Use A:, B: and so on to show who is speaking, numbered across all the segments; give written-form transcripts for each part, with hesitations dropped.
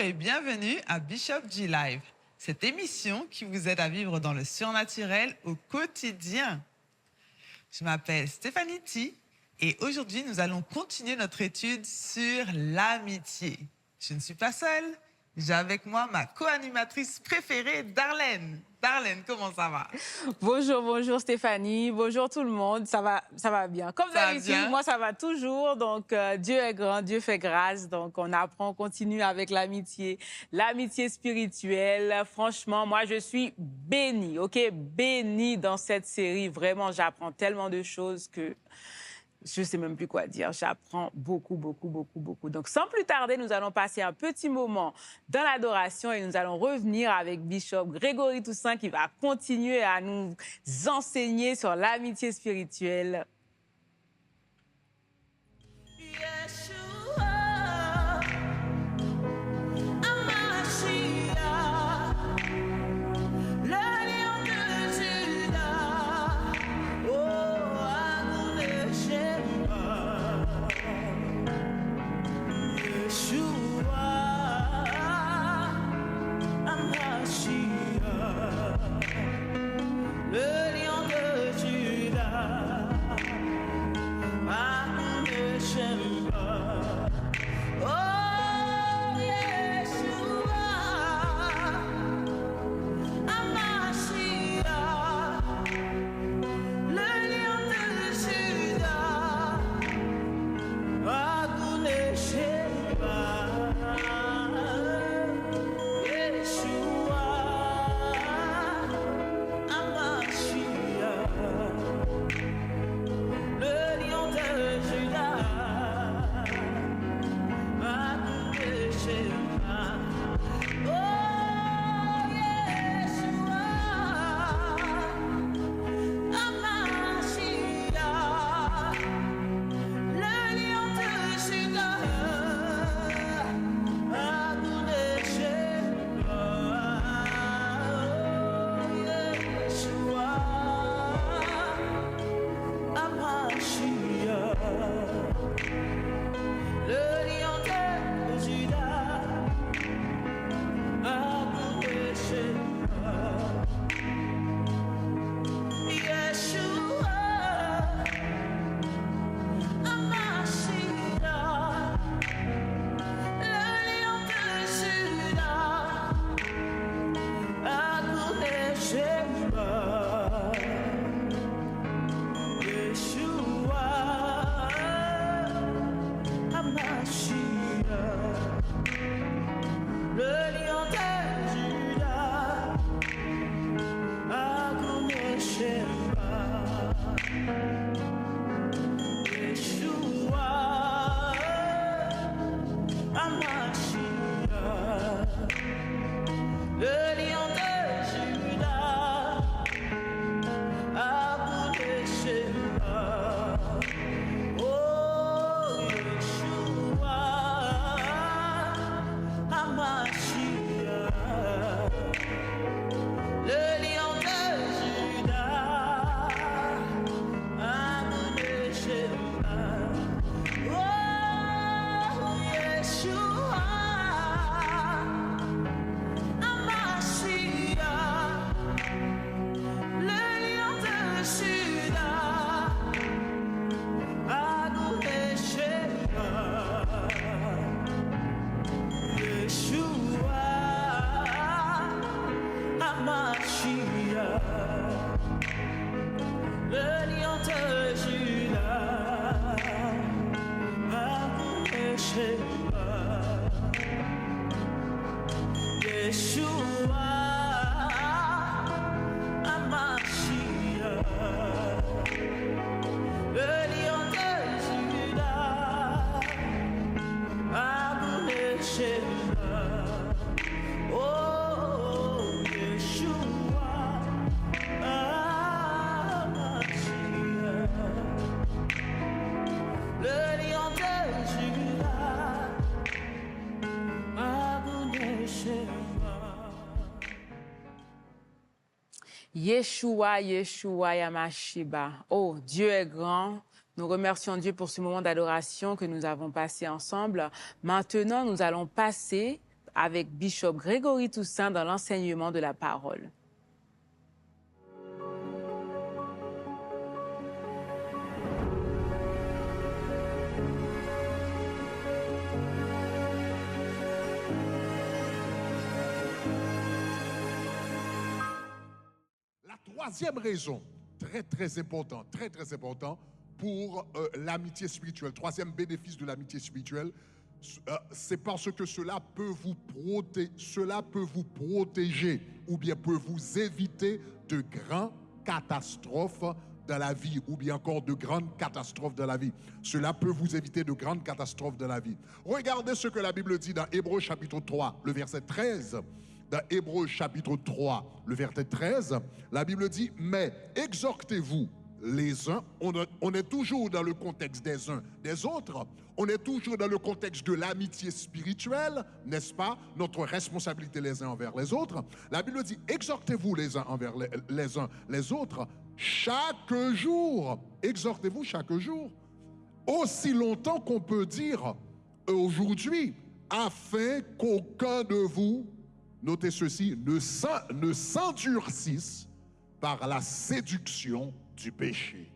A: et bienvenue à Bishop G Live, cette émission qui vous aide à vivre dans le surnaturel au quotidien. Je m'appelle Stéphanie T et aujourd'hui nous allons continuer notre étude sur l'amitié. Je ne suis pas seule, j'ai avec moi ma co-animatrice préférée, Darlène. Darlène, comment ça va?
B: Bonjour, bonjour Stéphanie, bonjour tout le monde, ça va bien. Comme d'habitude, moi ça va toujours, donc Dieu est grand, Dieu fait grâce, donc on apprend, on continue avec l'amitié spirituelle. Franchement, moi je suis bénie, ok, bénie dans cette série, vraiment j'apprends tellement de choses que je ne sais même plus quoi dire. J'apprends beaucoup, beaucoup, beaucoup, beaucoup. Donc, sans plus tarder, nous allons passer un petit moment dans l'adoration et nous allons revenir avec Bishop Grégory Toussaint qui va continuer à nous enseigner sur l'amitié spirituelle. Yeshua, Yeshua, Yamashiba. Oh, Dieu est grand. Nous remercions Dieu pour ce moment d'adoration que nous avons passé ensemble. Maintenant, nous allons passer avec Bishop Grégory Toussaint dans l'enseignement de la parole.
C: La troisième raison, très important pour l'amitié spirituelle, troisième bénéfice de l'amitié spirituelle, c'est parce que cela peut vous protéger ou bien peut vous éviter de grandes catastrophes dans la vie ou bien encore de grandes catastrophes dans la vie. Cela peut vous éviter de grandes catastrophes dans la vie. Regardez ce que la Bible dit dans Hébreux chapitre 3, le verset 13. Dans Hébreux chapitre 3, le verset 13, la Bible dit « Mais exhortez-vous les uns », on est toujours dans le contexte des uns des autres, on est toujours dans le contexte de l'amitié spirituelle, n'est-ce pas? Notre responsabilité les uns envers les autres. La Bible dit « Exhortez-vous les uns envers les uns les autres chaque jour ». Exhortez-vous chaque jour, aussi longtemps qu'on peut dire aujourd'hui, afin qu'aucun de vous, notez ceci, ne s'endurcisse par la séduction du péché.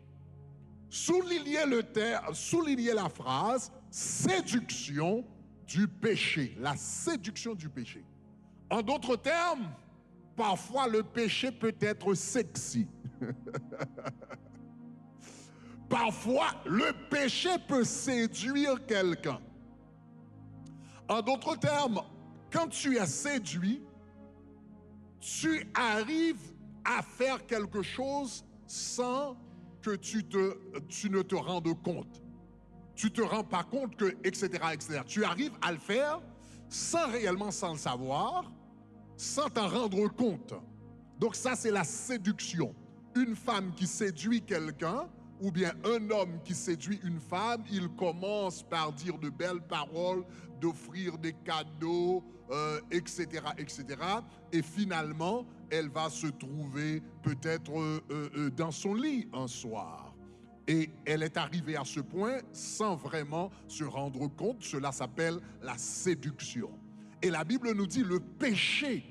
C: Soulignez la phrase séduction du péché, la séduction du péché. En d'autres termes, parfois le péché peut être sexy. Parfois le péché peut séduire quelqu'un. En d'autres termes, quand tu es séduit, tu arrives à faire quelque chose sans que tu ne te rendes compte. Tu ne te rends pas compte que, etc., etc. Tu arrives à le faire sans le savoir, sans t'en rendre compte. Donc ça, c'est la séduction. Une femme qui séduit quelqu'un, ou bien un homme qui séduit une femme, il commence par dire de belles paroles, d'offrir des cadeaux, etc., etc. Et finalement, elle va se trouver peut-être dans son lit un soir. Et elle est arrivée à ce point sans vraiment se rendre compte. Cela s'appelle la séduction. Et la Bible nous dit le péché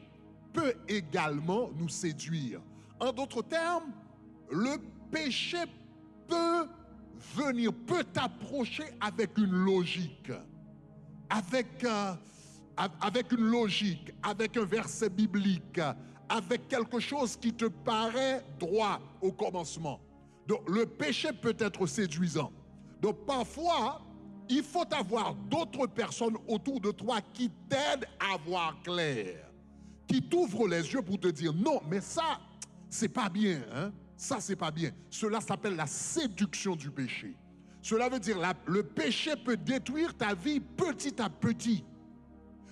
C: peut également nous séduire. En d'autres termes, le péché peut t'approcher avec une logique, avec une logique, avec un verset biblique, avec quelque chose qui te paraît droit au commencement. Donc le péché peut être séduisant. Donc parfois, il faut avoir d'autres personnes autour de toi qui t'aident à voir clair, qui t'ouvrent les yeux pour te dire non, mais ça, c'est pas bien, hein? Ça, c'est pas bien. Cela s'appelle la séduction du péché. Cela veut dire le péché peut détruire ta vie petit à petit.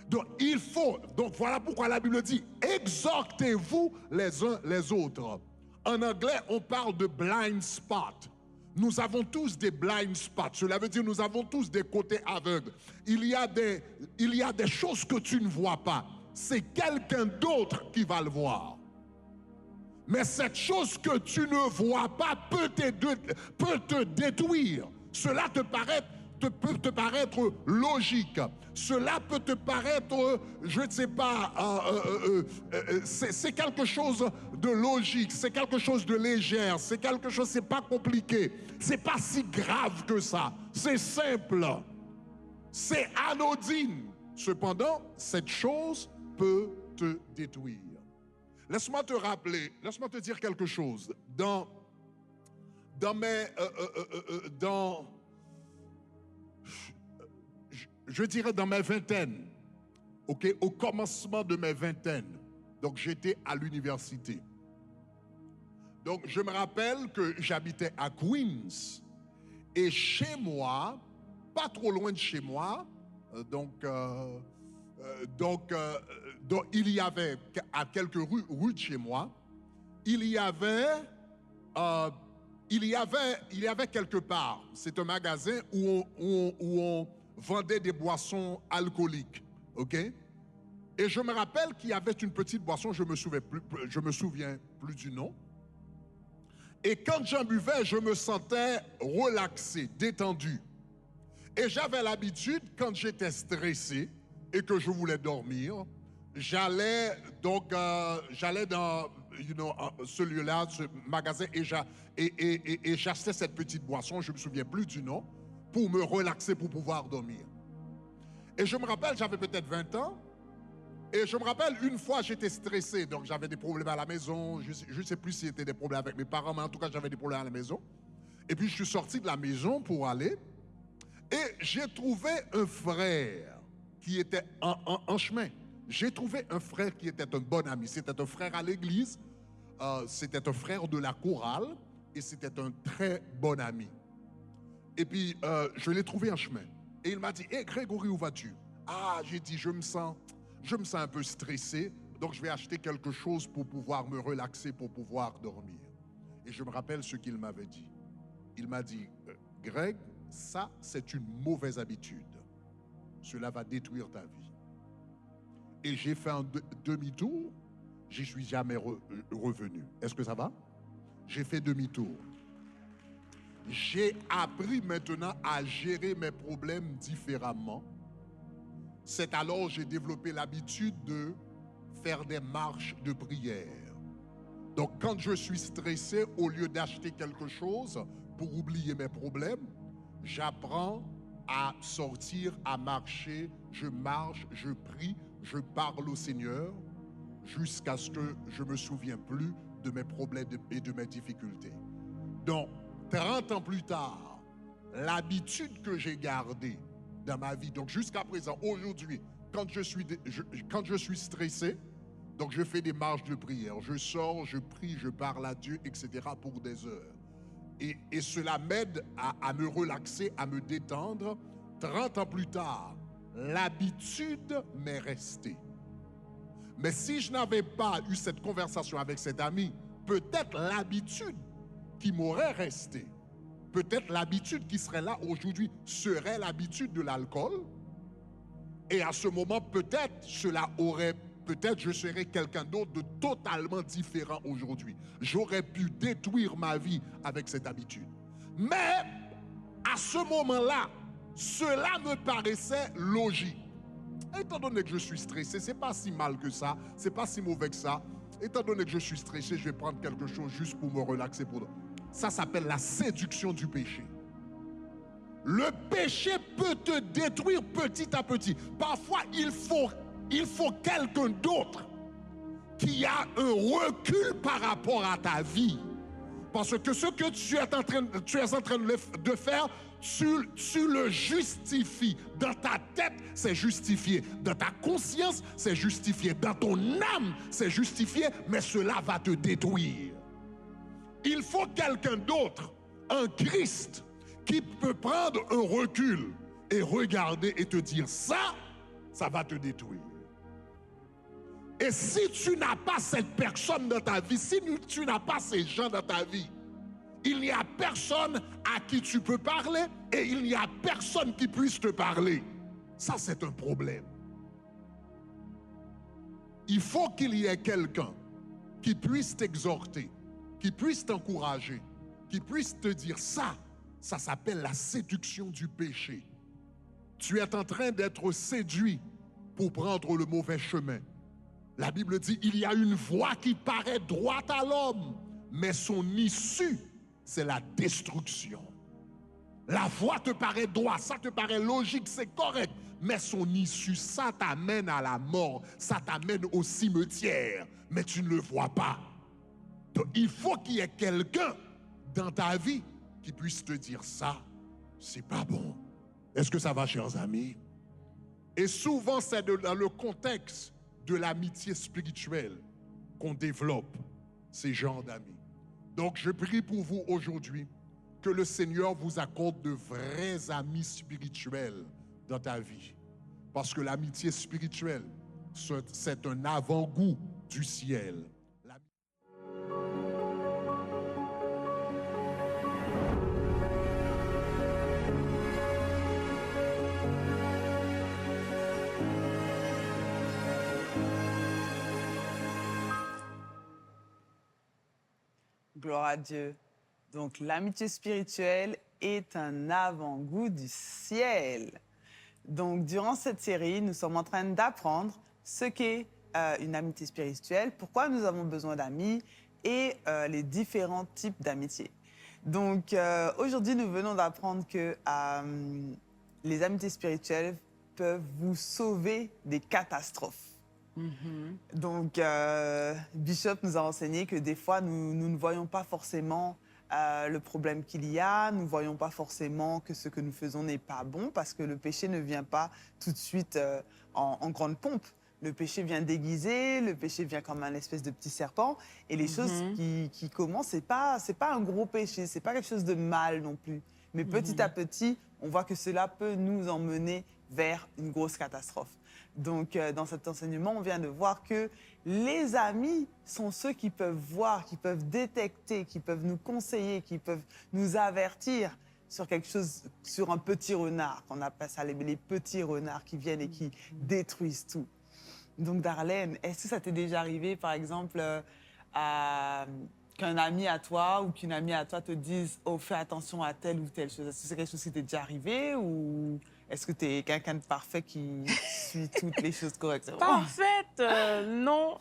C: Donc voilà pourquoi la Bible dit exhortez-vous les uns les autres. En anglais, on parle de blind spot. Nous avons tous des blind spots. Cela veut dire nous avons tous des côtés aveugles. Il y a des choses que tu ne vois pas. C'est quelqu'un d'autre qui va le voir. Mais cette chose que tu ne vois pas peut te détruire. Cela peut te paraître logique. Cela peut te paraître, je ne sais pas, c'est quelque chose de logique, c'est quelque chose de léger, c'est quelque chose, c'est pas compliqué, c'est pas si grave que ça, c'est simple, c'est anodine. Cependant, cette chose peut te détruire. Laisse-moi te dire quelque chose. Je dirais dans mes vingtaines, okay, au commencement de mes vingtaines, donc j'étais à l'université. Donc je me rappelle que j'habitais à Queens et chez moi, pas trop loin de chez moi, donc il y avait à quelques rues de chez moi, il y avait quelque part, c'est un magasin où on vendait des boissons alcooliques, ok? Et je me rappelle qu'il y avait une petite boisson, je me souviens plus du nom. Et quand j'en buvais, je me sentais relaxé, détendu. Et j'avais l'habitude, quand j'étais stressé, et que je voulais dormir, j'allais dans ce lieu-là, ce magasin, et j'achetais cette petite boisson, je ne me souviens plus du nom, pour me relaxer, pour pouvoir dormir. Et je me rappelle, j'avais peut-être 20 ans, et je me rappelle, une fois, j'étais stressé, donc j'avais des problèmes à la maison, je ne sais plus s'il y avait des problèmes avec mes parents, mais en tout cas, j'avais des problèmes à la maison. Et puis, je suis sorti de la maison pour aller, et j'ai trouvé un frère qui était en chemin. J'ai trouvé un frère qui était un bon ami. C'était un frère à l'église, c'était un frère de la chorale, et c'était un très bon ami. Et puis, je l'ai trouvé en chemin. Et il m'a dit, hé, Grégory, où vas-tu? Ah, j'ai dit, je me sens un peu stressé, donc je vais acheter quelque chose pour pouvoir me relaxer, pour pouvoir dormir. Et je me rappelle ce qu'il m'avait dit. Il m'a dit, Greg, ça, c'est une mauvaise habitude. Cela va détruire ta vie. Et j'ai fait un demi-tour, j'y suis jamais revenu. Est-ce que ça va? J'ai fait demi-tour. J'ai appris maintenant à gérer mes problèmes différemment. C'est alors que j'ai développé l'habitude de faire des marches de prière. Donc quand je suis stressé, au lieu d'acheter quelque chose pour oublier mes problèmes, j'apprends à sortir, à marcher, je marche, je prie, je parle au Seigneur jusqu'à ce que je ne me souvienne plus de mes problèmes et de mes difficultés. Donc, 30 ans plus tard, l'habitude que j'ai gardée dans ma vie, donc jusqu'à présent, aujourd'hui, quand je suis stressé, donc je fais des marches de prière, je sors, je prie, je parle à Dieu, etc. pour des heures. Et cela m'aide à me relaxer, à me détendre. 30 ans plus tard, l'habitude m'est restée. Mais si je n'avais pas eu cette conversation avec cet ami, peut-être l'habitude qui m'aurait resté, peut-être l'habitude qui serait là aujourd'hui serait l'habitude de l'alcool. Et à ce moment, peut-être je serais quelqu'un d'autre de totalement différent aujourd'hui. J'aurais pu détruire ma vie avec cette habitude. Mais à ce moment-là, cela me paraissait logique. Étant donné que je suis stressé, c'est pas si mal que ça, c'est pas si mauvais que ça. Étant donné que je suis stressé, je vais prendre quelque chose juste pour me relaxer. Ça s'appelle la séduction du péché. Le péché peut te détruire petit à petit. Parfois, il faut quelqu'un d'autre qui a un recul par rapport à ta vie. Parce que ce que tu es en train de faire, tu le justifies. Dans ta tête, c'est justifié. Dans ta conscience, c'est justifié. Dans ton âme, c'est justifié. Mais cela va te détruire. Il faut quelqu'un d'autre, un Christ, qui peut prendre un recul et regarder et te dire ça va te détruire. Et si tu n'as pas cette personne dans ta vie, si tu n'as pas ces gens dans ta vie, il n'y a personne à qui tu peux parler et il n'y a personne qui puisse te parler. Ça, c'est un problème. Il faut qu'il y ait quelqu'un qui puisse t'exhorter, qui puisse t'encourager, qui puisse te dire ça s'appelle la séduction du péché. Tu es en train d'être séduit pour prendre le mauvais chemin. La Bible dit, il y a une voie qui paraît droite à l'homme, mais son issue, c'est la destruction. La voie te paraît droite, ça te paraît logique, c'est correct, mais son issue, ça t'amène à la mort, ça t'amène au cimetière, mais tu ne le vois pas. Donc, il faut qu'il y ait quelqu'un dans ta vie qui puisse te dire ça, c'est pas bon. Est-ce que ça va, chers amis? Et souvent, c'est dans le contexte de l'amitié spirituelle qu'on développe ces genres d'amis. Donc, je prie pour vous aujourd'hui que le Seigneur vous accorde de vrais amis spirituels dans ta vie. Parce que l'amitié spirituelle, c'est un avant-goût du ciel.
A: Gloire à Dieu. Donc, l'amitié spirituelle est un avant-goût du ciel. Donc, durant cette série, nous sommes en train d'apprendre ce qu'est une amitié spirituelle, pourquoi nous avons besoin d'amis et les différents types d'amitié. Donc, aujourd'hui, nous venons d'apprendre que les amitiés spirituelles peuvent vous sauver des catastrophes. Donc, Bishop nous a enseigné que des fois, nous ne voyons pas forcément le problème qu'il y a, nous ne voyons pas forcément que ce que nous faisons n'est pas bon, parce que le péché ne vient pas tout de suite en grande pompe. Le péché vient déguisé, le péché vient comme un espèce de petit serpent, et les choses qui commencent, c'est pas un gros péché, c'est pas quelque chose de mal non plus. Mais petit à petit, on voit que cela peut nous emmener vers une grosse catastrophe. Donc, dans cet enseignement, on vient de voir que les amis sont ceux qui peuvent voir, qui peuvent détecter, qui peuvent nous conseiller, qui peuvent nous avertir sur quelque chose, sur un petit renard, qu'on appelle ça les petits renards qui viennent et qui détruisent tout. Donc, Darlene, est-ce que ça t'est déjà arrivé, par exemple, qu'un ami à toi ou qu'une amie à toi te dise « Oh, fais attention à telle ou telle chose ». Est-ce que c'est quelque chose qui t'est déjà arrivé ou est-ce que tu es quelqu'un de parfait qui suit toutes les choses correctement?
B: Parfaite, non.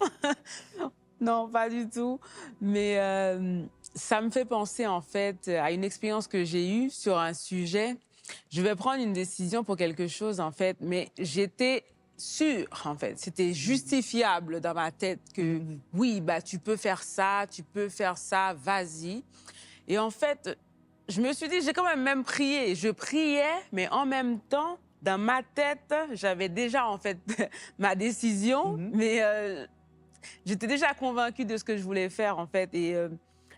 B: Non, pas du tout. Mais ça me fait penser, en fait, à une expérience que j'ai eue sur un sujet. Je vais prendre une décision pour quelque chose, en fait, mais j'étais sûre, en fait. C'était justifiable dans ma tête que, oui, bah, tu peux faire ça, vas-y. Et en fait, je me suis dit, j'ai quand même prié. Je priais, mais en même temps, dans ma tête, j'avais déjà, en fait, ma décision, mais j'étais déjà convaincue de ce que je voulais faire, en fait. Et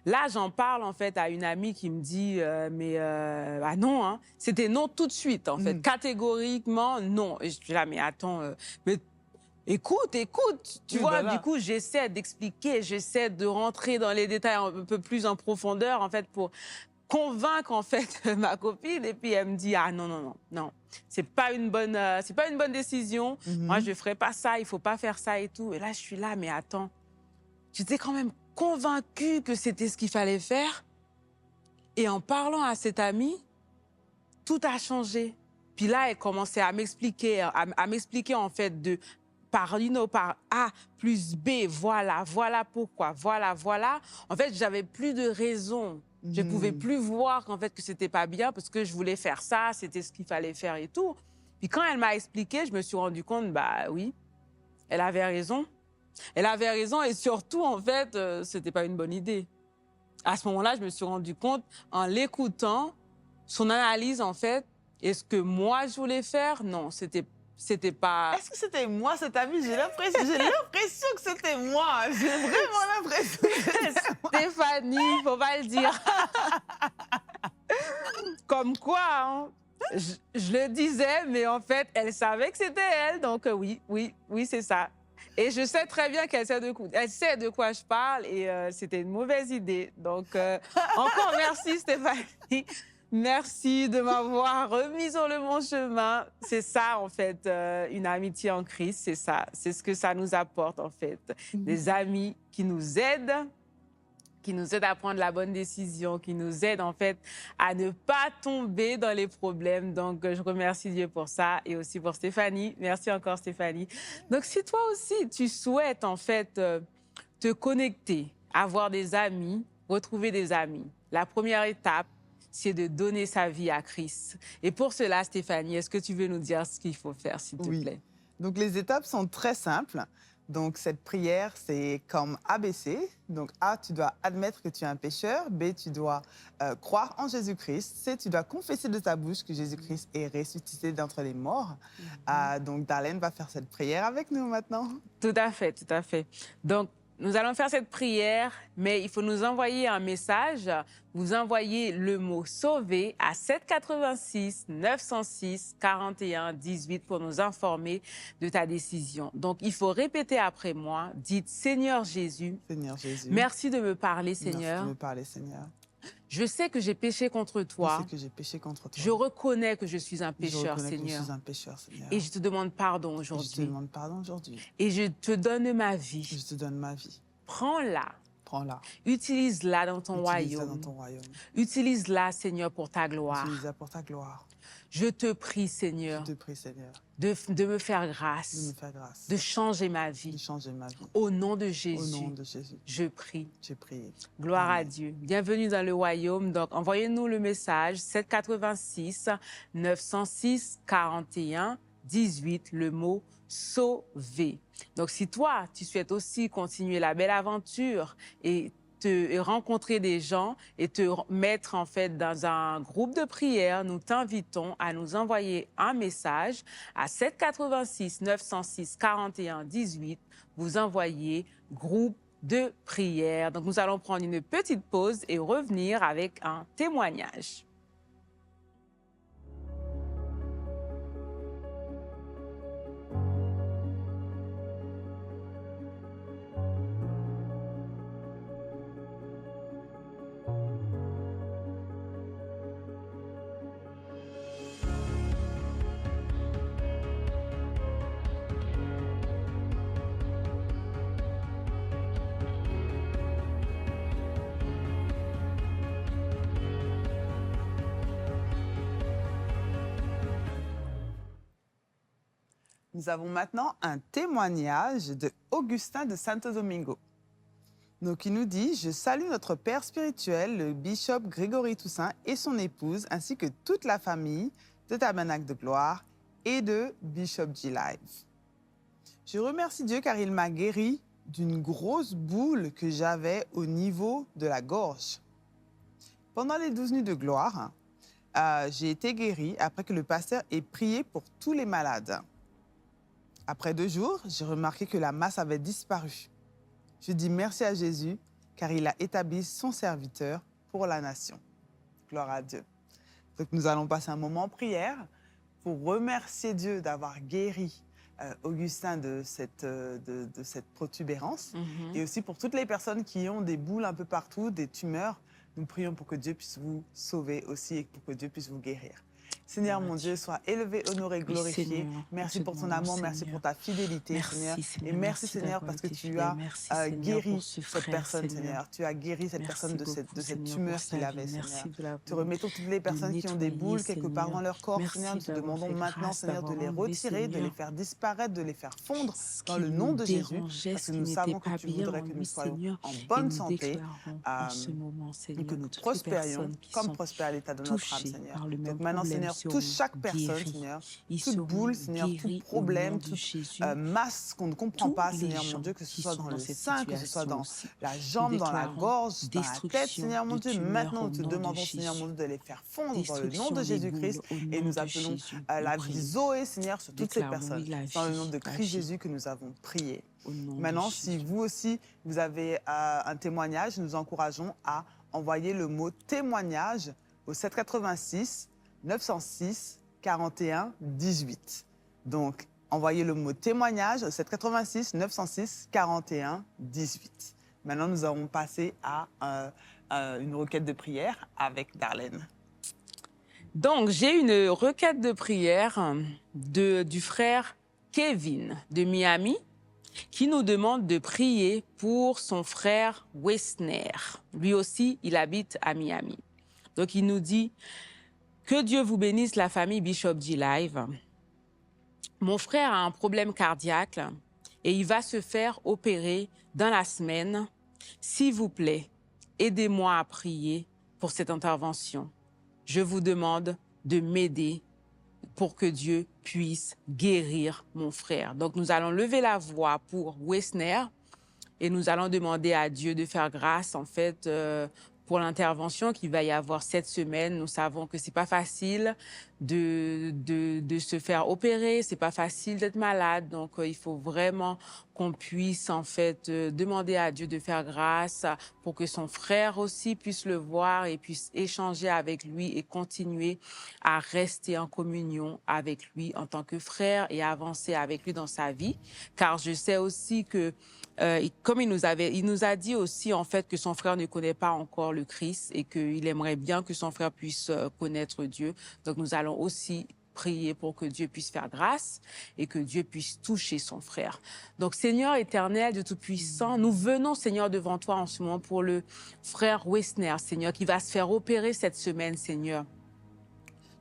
B: là, j'en parle, en fait, à une amie qui me dit, ah non, hein. C'était non tout de suite, en fait. Catégoriquement, non. Et je suis là, mais attends, mais écoute, tu vois,
A: voilà.
B: Du coup, j'essaie d'expliquer, j'essaie de rentrer dans les détails un peu plus en profondeur, en fait, pour convaincre, en fait, ma copine. Et puis, elle me dit, ah non, c'est pas une bonne décision. Moi, je ferai pas ça, il faut pas faire ça et tout. Et là, je suis là, mais attends, j'étais quand même convaincue que c'était ce qu'il fallait faire. Et en parlant à cette amie, tout a changé. Puis là, elle commençait à m'expliquer, en fait, par A plus B, voilà pourquoi, voilà. En fait, j'avais plus de raison. Je ne pouvais plus voir qu'en fait, que c'était pas bien parce que je voulais faire ça, c'était ce qu'il fallait faire et tout. Puis quand elle m'a expliqué, je me suis rendu compte, bah oui, elle avait raison. Elle avait raison et surtout, en fait, c'était pas une bonne idée. À ce moment-là, je me suis rendu compte, en l'écoutant, son analyse, en fait, et ce que moi, je voulais faire, non, c'était pas...
A: Est-ce que c'était moi, cette amie? J'ai l'impression que c'était moi. J'ai vraiment l'impression que c'était moi.
B: Stéphanie, faut pas le dire. Comme quoi, hein, je le disais, mais en fait, elle savait que c'était elle. Donc oui, c'est ça. Et je sais très bien qu'elle sait de quoi je parle et c'était une mauvaise idée. Donc encore merci Stéphanie. Merci de m'avoir remis sur le bon chemin. C'est ça, en fait, une amitié en Christ, c'est ça. C'est ce que ça nous apporte, en fait. Des amis qui nous aident à prendre la bonne décision, qui nous aident, en fait, à ne pas tomber dans les problèmes. Donc, je remercie Dieu pour ça et aussi pour Stéphanie. Merci encore, Stéphanie. Donc, si toi aussi, tu souhaites, en fait, te connecter, avoir des amis, retrouver des amis, la première étape, c'est de donner sa vie à Christ. Et pour cela, Stéphanie, est-ce que tu veux nous dire ce qu'il faut faire, s'il te plaît?
A: Donc, les étapes sont très simples. Donc, cette prière, c'est comme ABC. Donc, A, tu dois admettre que tu es un pécheur. B, tu dois croire en Jésus-Christ. C, tu dois confesser de ta bouche que Jésus-Christ est ressuscité d'entre les morts. Donc, Darlene va faire cette prière avec nous maintenant.
B: Tout à fait, tout à fait. Donc, nous allons faire cette prière, mais il faut nous envoyer un message. Vous envoyez le mot « sauver » à 786 906 41 18 pour nous informer de ta décision. Donc, il faut répéter après moi. Dites « Seigneur Jésus,
A: Seigneur Jésus,
B: merci de me parler, Seigneur.
A: Merci de me parler, Seigneur.
B: Je sais que j'ai péché contre toi.
A: Je sais que j'ai péché contre toi.
B: Je reconnais que je suis un pécheur,
A: je
B: Seigneur.
A: suis un pécheur, Seigneur.
B: Et je te demande pardon aujourd'hui.
A: Je te demande pardon aujourd'hui.
B: Et je te donne ma vie.
A: Je te donne ma vie.
B: Prends-la.
A: Prends-la.
B: Utilise-la dans ton
A: Utilise-la
B: royaume.
A: dans ton royaume.
B: Utilise-la, Seigneur, pour ta gloire.
A: Utilise-la pour ta gloire.
B: Je te prie, Seigneur,
A: Je te prie, Seigneur,
B: de me faire
A: de
B: grâce,
A: me faire grâce,
B: de changer ma
A: de
B: vie.
A: changer ma vie.
B: Au nom de
A: Au
B: Jésus,
A: nom de Jésus,
B: je prie.
A: je prie.
B: Gloire à
A: Amen.
B: Dieu. Bienvenue dans le royaume. Donc, envoyez-nous le message 786 906 41 18, le mot sauver. Donc, si toi, tu souhaites aussi continuer la belle aventure et rencontrer des gens et te mettre en fait dans un groupe de prière, nous t'invitons à nous envoyer un message à 786 906 41 18. Vous envoyez groupe de prière. Donc, nous allons prendre une petite pause et revenir avec un témoignage.
A: Nous avons maintenant un témoignage de Augustin de Santo Domingo. Donc, il nous dit « Je salue notre père spirituel, le bishop Grégory Toussaint et son épouse, ainsi que toute la famille de Tabernacle de Gloire et de Bishop G Live. Je remercie Dieu car il m'a guéri d'une grosse boule que j'avais au niveau de la gorge. Pendant les 12 nuits de gloire, j'ai été guérie après que le pasteur ait prié pour tous les malades. Après 2 jours, j'ai remarqué que la masse avait disparu. Je dis merci à Jésus, car il a établi son serviteur pour la nation. » Gloire à Dieu. Donc, nous allons passer un moment en prière pour remercier Dieu d'avoir guéri Augustin de cette protubérance. Et aussi pour toutes les personnes qui ont des boules un peu partout, des tumeurs. Nous prions pour que Dieu puisse vous sauver aussi et pour que Dieu puisse vous guérir. Seigneur, mon Dieu, sois élevé, honoré, glorifié.
B: Seigneur,
A: merci pour ton
B: demandons,
A: amour,
B: Seigneur.
A: merci pour ta fidélité,
B: Merci,
A: Seigneur.
B: Seigneur.
A: Et merci, Seigneur, parce que tu as guéri cette personne, Seigneur. Tu as guéri cette personne de cette tumeur qu'il avait, Seigneur. Te remettons toutes les personnes qui ont des boules quelque part dans leur corps, Seigneur. Nous te demandons maintenant, Seigneur, de les retirer, de les faire disparaître, de les faire fondre dans le nom de Jésus. Parce que nous savons que tu voudrais que nous soyons en bonne santé et que nous prospérions comme prospère l'état de notre âme, Seigneur. Donc maintenant, Seigneur, touche chaque personne, Seigneur, toute boule, Seigneur, tout problème, toute masse qu'on ne comprend pas, Seigneur, mon Dieu, que ce soit dans le sein, que ce soit dans la jambe, dans la gorge, dans la tête, Seigneur, mon Dieu. Maintenant, nous te demandons, Seigneur, mon Dieu, de les faire fondre dans le nom de Jésus-Christ et nous appelons la vie Zoé, Seigneur, sur toutes ces personnes. Dans le nom de Christ Jésus que nous avons prié. Maintenant, si vous aussi, vous avez un témoignage, nous encourageons à envoyer le mot témoignage au 786 906 41 18. Donc, envoyez le mot témoignage au 786 906 41 18. Maintenant, nous allons passer à une requête de prière avec Darlene.
B: Donc, j'ai une requête de prière du frère Kevin de Miami qui nous demande de prier pour son frère Wessner. Lui aussi, il habite à Miami. Donc, il nous dit « Que Dieu vous bénisse, la famille Bishop G Live. Mon frère a un problème cardiaque et il va se faire opérer dans la semaine. S'il vous plaît, aidez-moi à prier pour cette intervention. Je vous demande de m'aider pour que Dieu puisse guérir mon frère. » Donc, nous allons lever la voix pour Wessner et nous allons demander à Dieu de faire grâce, en fait, pour l'intervention qu'il va y avoir cette semaine. Nous savons que c'est pas facile de se faire opérer, c'est pas facile d'être malade. Donc, il faut vraiment qu'on puisse, en fait, demander à Dieu de faire grâce pour que son frère aussi puisse le voir et puisse échanger avec lui et continuer à rester en communion avec lui en tant que frère et avancer avec lui dans sa vie. Car je sais aussi que comme il nous a dit aussi en fait que son frère ne connaît pas encore le Christ et qu'il aimerait bien que son frère puisse connaître Dieu. Donc nous allons aussi prier pour que Dieu puisse faire grâce et que Dieu puisse toucher son frère. Donc Seigneur éternel, Dieu Tout-Puissant, nous venons Seigneur devant toi en ce moment pour le frère Wessner, Seigneur, qui va se faire opérer cette semaine, Seigneur.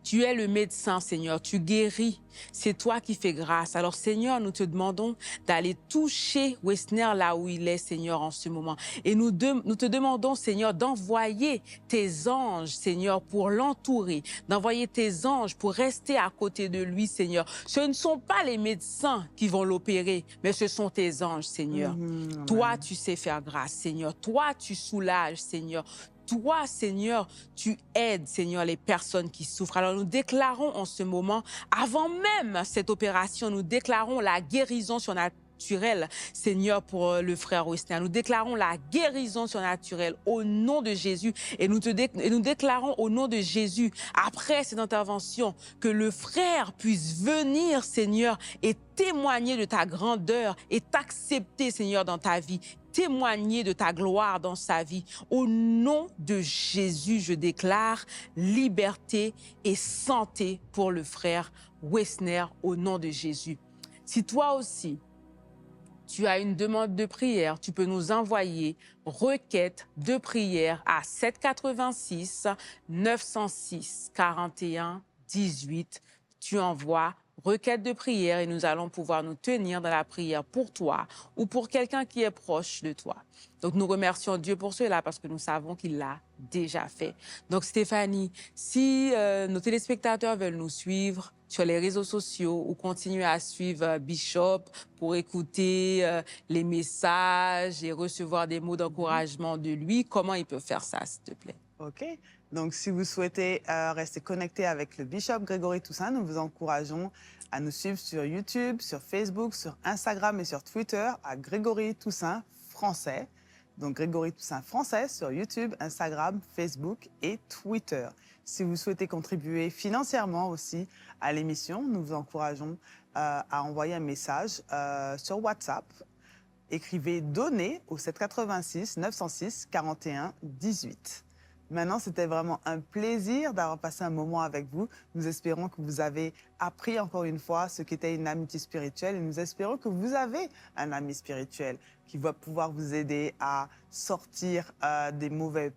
B: Tu es le médecin, Seigneur, tu guéris. C'est toi qui fais grâce. Alors, Seigneur, nous te demandons d'aller toucher Wessner là où il est, Seigneur, en ce moment. Et nous te demandons, Seigneur, d'envoyer tes anges, Seigneur, pour l'entourer, d'envoyer tes anges pour rester à côté de lui, Seigneur. Ce ne sont pas les médecins qui vont l'opérer, mais ce sont tes anges, Seigneur. Toi, tu sais faire grâce, Seigneur. Toi, tu soulages, Seigneur. Toi, Seigneur, tu aides, Seigneur, les personnes qui souffrent. Alors, nous déclarons en ce moment, avant même cette opération, nous déclarons la guérison surnaturelle, Seigneur, pour le frère Wessner. Nous déclarons la guérison surnaturelle au nom de Jésus et nous déclarons au nom de Jésus, après cette intervention, que le frère puisse venir, Seigneur, et témoigner de ta grandeur et t'accepter, Seigneur, dans ta vie. Témoigner de ta gloire dans sa vie. Au nom de Jésus, je déclare liberté et santé pour le frère Wessner, au nom de Jésus. Si toi aussi, tu as une demande de prière, tu peux nous envoyer requête de prière à 786 906 41 18. Tu envoies requête de prière et nous allons pouvoir nous tenir dans la prière pour toi ou pour quelqu'un qui est proche de toi. Donc, nous remercions Dieu pour cela parce que nous savons qu'il l'a déjà fait. Donc, Stéphanie, si nos téléspectateurs veulent nous suivre sur les réseaux sociaux ou continuer à suivre Bishop pour écouter les messages et recevoir des mots d'encouragement de lui, comment ils peuvent faire ça, s'il te plaît?
A: OK. Donc, si vous souhaitez rester connecté avec le Bishop Grégory Toussaint, nous vous encourageons à nous suivre sur YouTube, sur Facebook, sur Instagram et sur Twitter à Grégory Toussaint français. Donc, Grégory Toussaint français sur YouTube, Instagram, Facebook et Twitter. Si vous souhaitez contribuer financièrement aussi à l'émission, nous vous encourageons à envoyer un message sur WhatsApp. Écrivez « Donnez » au 786 906 41 18. Maintenant, c'était vraiment un plaisir d'avoir passé un moment avec vous. Nous espérons que vous avez appris encore une fois ce qu'était une amitié spirituelle et nous espérons que vous avez un ami spirituel qui va pouvoir vous aider à sortir des mauvais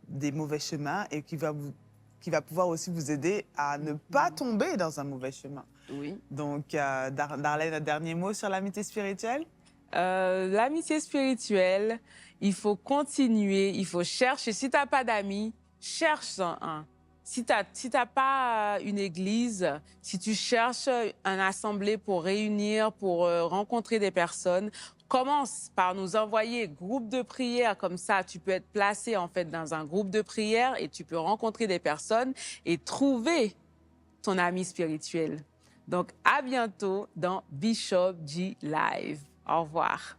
A: chemins et qui va pouvoir aussi vous aider à ne pas tomber dans un mauvais chemin.
B: Oui.
A: Donc, Darlene, un dernier mot sur l'amitié spirituelle?
B: L'amitié spirituelle, il faut continuer, il faut chercher. Si tu n'as pas d'amis, cherche-en un. Si tu n'as pas une église, si tu cherches une assemblée pour réunir, pour rencontrer des personnes, commence par nous envoyer groupe de prière. Comme ça, tu peux être placé en fait dans un groupe de prière et tu peux rencontrer des personnes et trouver ton ami spirituel. Donc, à bientôt dans Bishop G Live. Au revoir.